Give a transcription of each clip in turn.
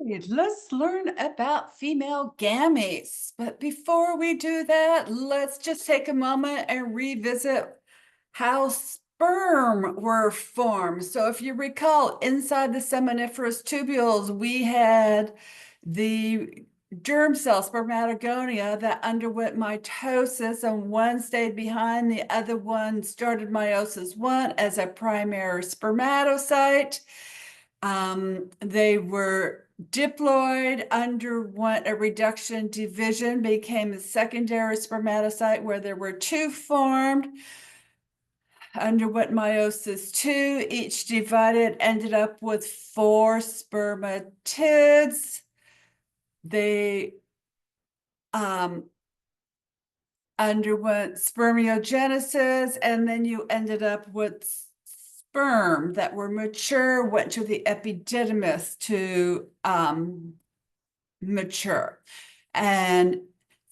right, let's learn about female gametes. But before we do that, let's just take a moment and revisit how sperm were formed. So if you recall, inside the seminiferous tubules, we had the germ cell, spermatogonia, that underwent mitosis, and one stayed behind. The other one started meiosis one as a primary spermatocyte. They were diploid, underwent a reduction division, became a secondary spermatocyte where there were two formed, underwent meiosis two, each divided, ended up with four spermatids. They underwent spermiogenesis, and then you ended up with sperm that were mature, went to the epididymis to mature. And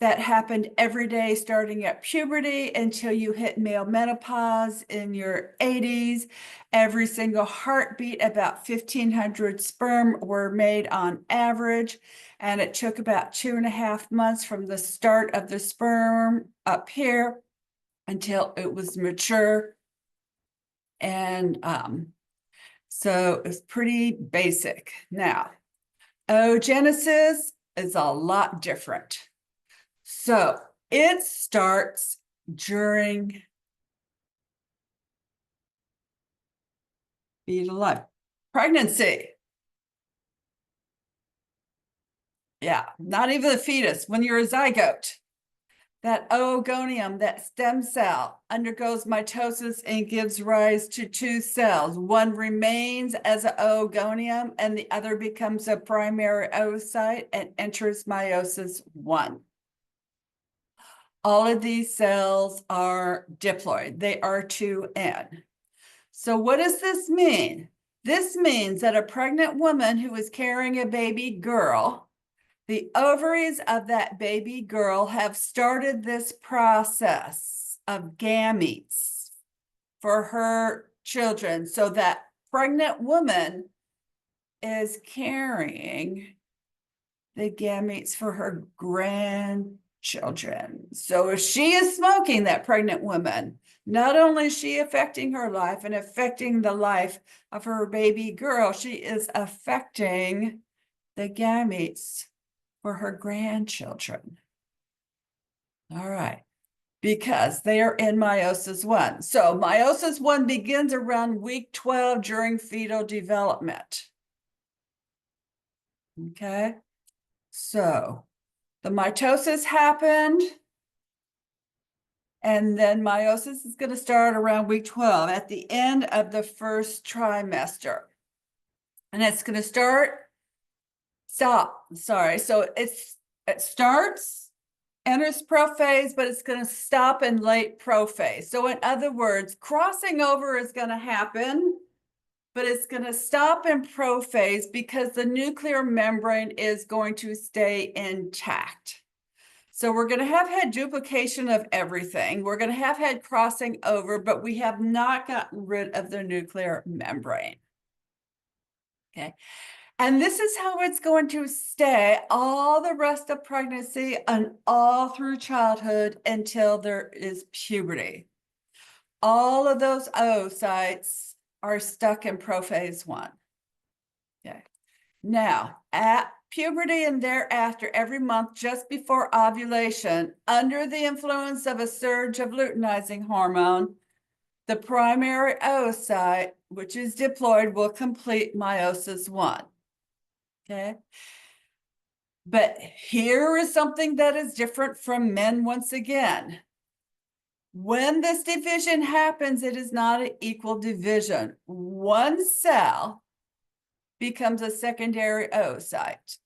that happened every day starting at puberty until you hit male menopause in your 80s. Every single heartbeat, about 1,500 sperm were made on average. And it took about 2.5 months from the start of the sperm up here until it was mature. And so it's pretty basic. Now, oogenesis is a lot different. So it starts during fetal life, pregnancy. Yeah, not even the fetus, when you're a zygote. That oogonium, that stem cell, undergoes mitosis and gives rise to two cells. One remains as an oogonium, and the other becomes a primary oocyte and enters meiosis one. All of these cells are diploid. They are 2N. So what does this mean? This means that a pregnant woman who is carrying a baby girl, the ovaries of that baby girl have started this process of gametes for her children. So that pregnant woman is carrying the gametes for her grandchildren. So if she is smoking, that pregnant woman, not only is she affecting her life and affecting the life of her baby girl, she is affecting the gametes for her grandchildren. All right, because they are in meiosis one. So meiosis one begins around week 12 during fetal development. Okay, so the mitosis happened, and then meiosis is going to start around week 12 at the end of the first trimester. And it's going to stop. So it starts, enters prophase, but it's going to stop in late prophase. So in other words, crossing over is going to happen, but it's going to stop in prophase because the nuclear membrane is going to stay intact. So we're going to have had duplication of everything. We're going to have had crossing over, but we have not gotten rid of the nuclear membrane. Okay. And this is how it's going to stay all the rest of pregnancy and all through childhood until there is puberty. All of those oocytes are stuck in prophase one. Okay. Now, at puberty and thereafter, every month just before ovulation, under the influence of a surge of luteinizing hormone, the primary oocyte, which is diploid, will complete meiosis one. Okay. But here is something that is different from men once again. When this division happens, it is not an equal division. One cell becomes a secondary oocyte.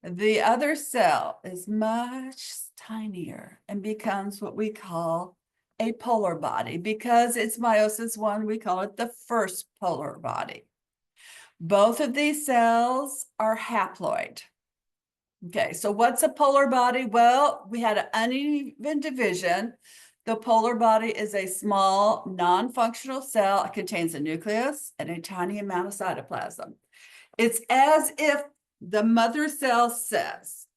The other cell is much tinier and becomes what we call a polar body. Because it's meiosis one, we call it the first polar body. Both of these cells are haploid. Okay, so what's a polar body? Well, we had an uneven division. The polar body is a small, non-functional cell. It contains a nucleus and a tiny amount of cytoplasm. It's as if the mother cell says,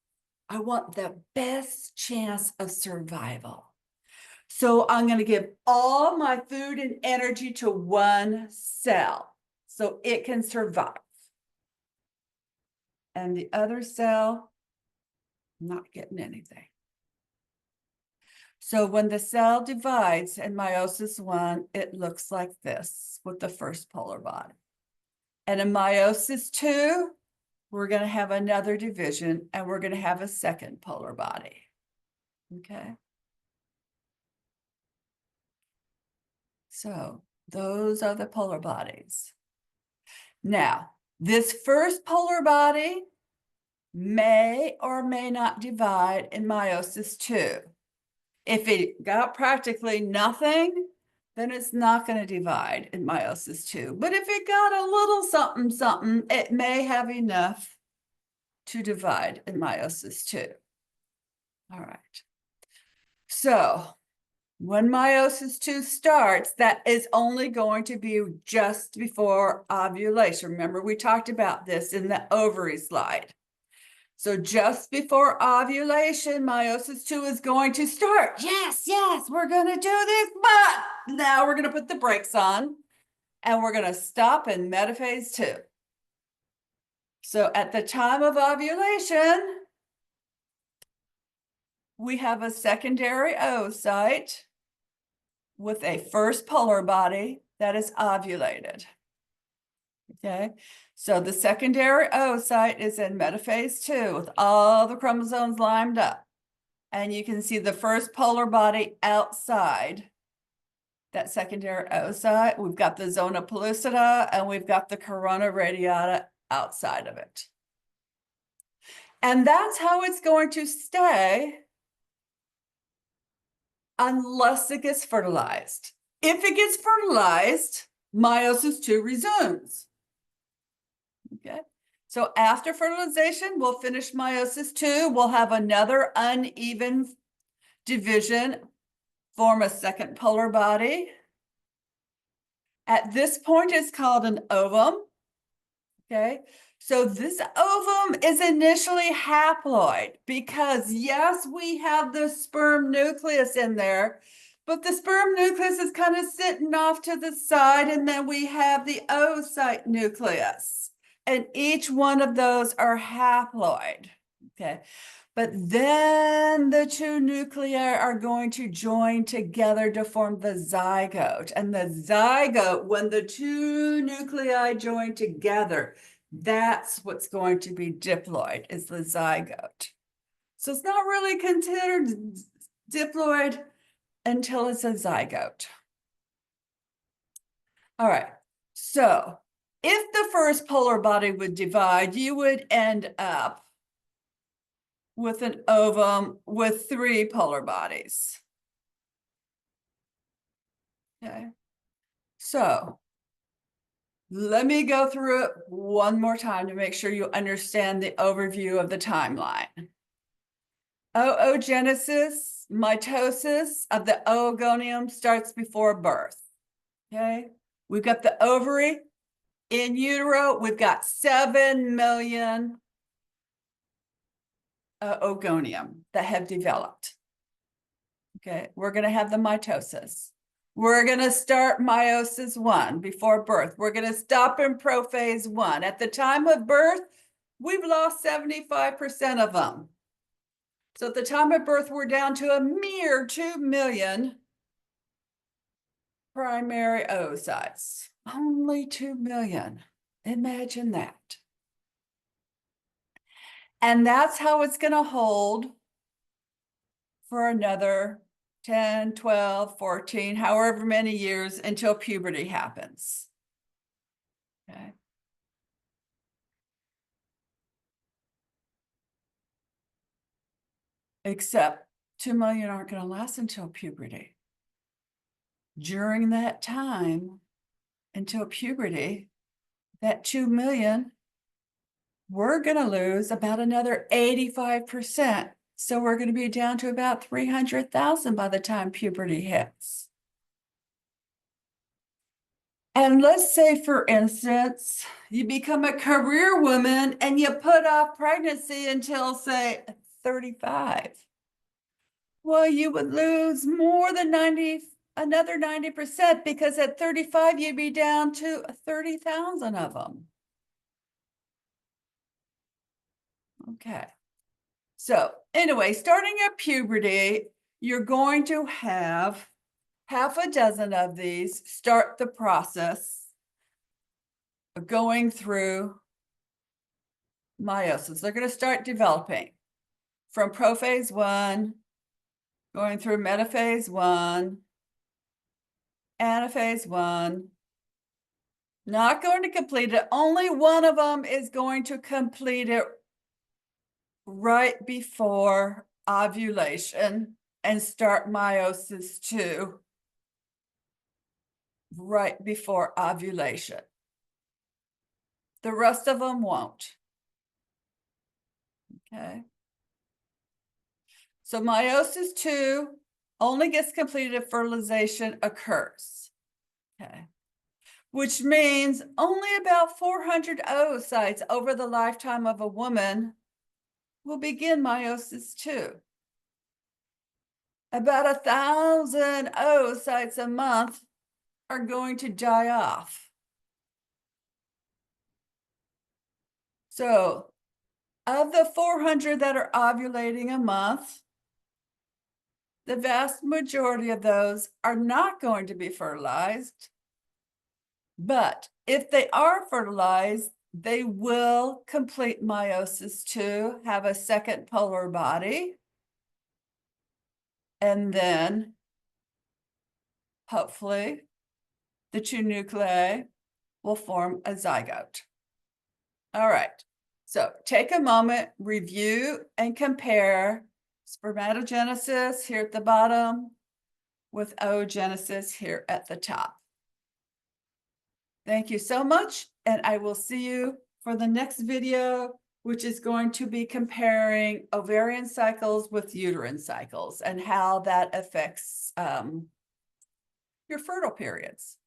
I want the best chance of survival. So I'm going to give all my food and energy to one cell so it can survive. And the other cell, not getting anything. So when the cell divides in meiosis 1, it looks like this with the first polar body. And in meiosis 2, we're going to have another division and we're going to have a second polar body. Okay. So those are the polar bodies. Now, this first polar body may or may not divide in meiosis 2. If it got practically nothing, then it's not going to divide in meiosis 2. But if it got a little something, something, it may have enough to divide in meiosis 2. All right. So when meiosis 2 starts, that is only going to be just before ovulation. Remember, we talked about this in the ovary slide. So just before ovulation, meiosis 2 is going to start. Yes, we're going to do this, but now we're going to put the brakes on and we're going to stop in metaphase 2. So at the time of ovulation, we have a secondary oocyte with a first polar body that is ovulated. Okay, so the secondary oocyte is in metaphase 2 with all the chromosomes lined up. And you can see the first polar body outside that secondary oocyte. We've got the zona pellucida and we've got the corona radiata outside of it. And that's how it's going to stay unless it gets fertilized. If it gets fertilized, meiosis 2 resumes. Okay, so after fertilization, we'll finish meiosis 2. We'll have another uneven division, form a second polar body. At this point, it's called an ovum. Okay, so this ovum is initially haploid because, yes, we have the sperm nucleus in there, but the sperm nucleus is kind of sitting off to the side, and then we have the oocyte nucleus, and each one of those are haploid. Okay, but then the two nuclei are going to join together to form the zygote. And the zygote, when the two nuclei join together, that's what's going to be diploid, is the zygote. So it's not really considered diploid until it's a zygote. All right, so if the first polar body would divide, you would end up with an ovum with 3 polar bodies. Okay, so let me go through it one more time to make sure you understand the overview of the timeline. Oogenesis, mitosis of the oogonium starts before birth. Okay, we've got the ovary. In utero, we've got 7 million oogonium that have developed. Okay, we're going to have the mitosis. We're going to start meiosis 1 before birth. We're going to stop in prophase 1. At the time of birth, we've lost 75% of them. So at the time of birth, we're down to a mere 2 million primary oocytes. Only 2 million. Imagine that. And that's how it's going to hold for another 10, 12, 14, however many years until puberty happens. Okay. Except 2 million aren't going to last until puberty. During that time, until puberty, that 2 million, we're going to lose about another 85%. So we're going to be down to about 300,000 by the time puberty hits. And let's say, for instance, you become a career woman and you put off pregnancy until, say, 35. Well, you would lose more than another 90%, because at 35, you'd be down to 30,000 of them. Okay. So anyway, starting at puberty, you're going to have half a dozen of these start the process of going through meiosis. They're going to start developing from prophase 1, going through metaphase 1, anaphase 1, not going to complete it. Only one of them is going to complete it right before ovulation and start meiosis 2 right before ovulation. The rest of them won't. Okay. So meiosis 2 only gets completed if fertilization occurs. Okay. Which means only about 400 oocytes over the lifetime of a woman will begin meiosis 2. About 1,000 oocytes a month are going to die off. So of the 400 that are ovulating a month, the vast majority of those are not going to be fertilized. But if they are fertilized, they will complete meiosis 2, have a second polar body, and then hopefully the 2 nuclei will form a zygote. All right, so take a moment, review and compare spermatogenesis here at the bottom with oogenesis here at the top. Thank you so much, and I will see you for the next video, which is going to be comparing ovarian cycles with uterine cycles and how that affects your fertile periods.